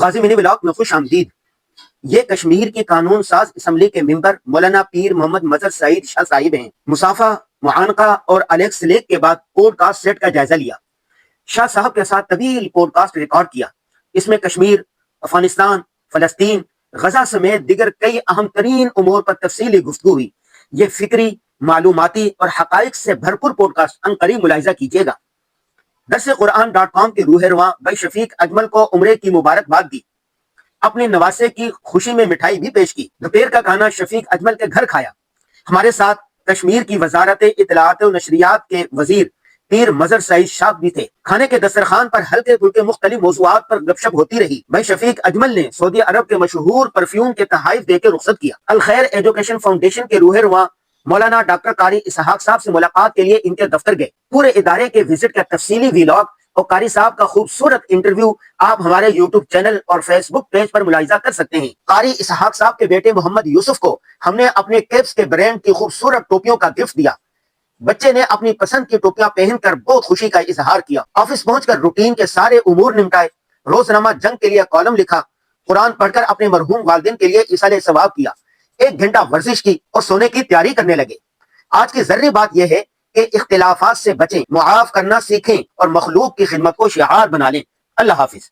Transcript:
غازی منی block میں خوش آمدید۔ یہ کشمیر کی قانون ساز اسمبلی کے ممبر مولانا پیر محمد مظہر سعید شاہ صاحب ہیں۔ مسافہ، معانقہ اور الیکس لیک کے بعد پوڈ کاسٹ سیٹ کا جائزہ لیا۔ شاہ صاحب کے ساتھ طویل پوڈ کاسٹ ریکارڈ کیا۔ اس میں کشمیر، افغانستان، فلسطین، غزہ سمیت دیگر کئی اہم ترین امور پر تفصیلی گفتگو ہوئی۔ یہ فکری، معلوماتی اور حقائق سے بھرپور پوڈ کاسٹ عنقریب ملاحظہ کیجیے گا۔ درسقرآن.com کے روح رواں بھائی شفیق اجمل کو عمرے کی مبارکباد دی۔ اپنے نواسے کی خوشی میں مٹھائی بھی پیش کی۔ دوپہر کا کھانا شفیق اجمل کے گھر کھایا۔ ہمارے ساتھ کشمیر کی وزارت اطلاعات و نشریات کے وزیر پیر مظہر سعید شاہ بھی تھے۔ کھانے کے دسترخوان پر ہلکے پھلکے مختلف موضوعات پر گپ شپ ہوتی رہی۔ بھائی شفیق اجمل نے سعودی عرب کے مشہور پرفیوم کے تحائف دے کے رخصت کیا۔ الخیر ایجوکیشن فاؤنڈیشن کے روح رواں مولانا ڈاکٹر قاری اسحاق صاحب سے ملاقات کے لیے ان کے دفتر گئے۔ پورے ادارے کے وزٹ کا تفصیلی ویلاگ اور قاری صاحب کا خوبصورت انٹرویو آپ ہمارے یوٹیوب چینل اور فیس بک پیج پر ملاحظہ کر سکتے ہیں۔ قاری اسحاق صاحب کے بیٹے محمد یوسف کو ہم نے اپنے کیپس کے برانڈ کی خوبصورت ٹوپیوں کا گفٹ دیا۔ بچے نے اپنی پسند کی ٹوپیاں پہن کر بہت خوشی کا اظہار کیا۔ آفس پہنچ کر روٹین کے سارے امور نمٹائے، روزنامہ جنگ کے لیے کالم لکھا، قرآن پڑھ کر اپنے مرحوم والدین کے لیے ایصال ثواب کیا، 1 گھنٹہ ورزش کی اور سونے کی تیاری کرنے لگے۔ آج کی ضروری بات یہ ہے کہ اختلافات سے بچیں، معاف کرنا سیکھیں اور مخلوق کی خدمت کو شعار بنا لیں۔ اللہ حافظ۔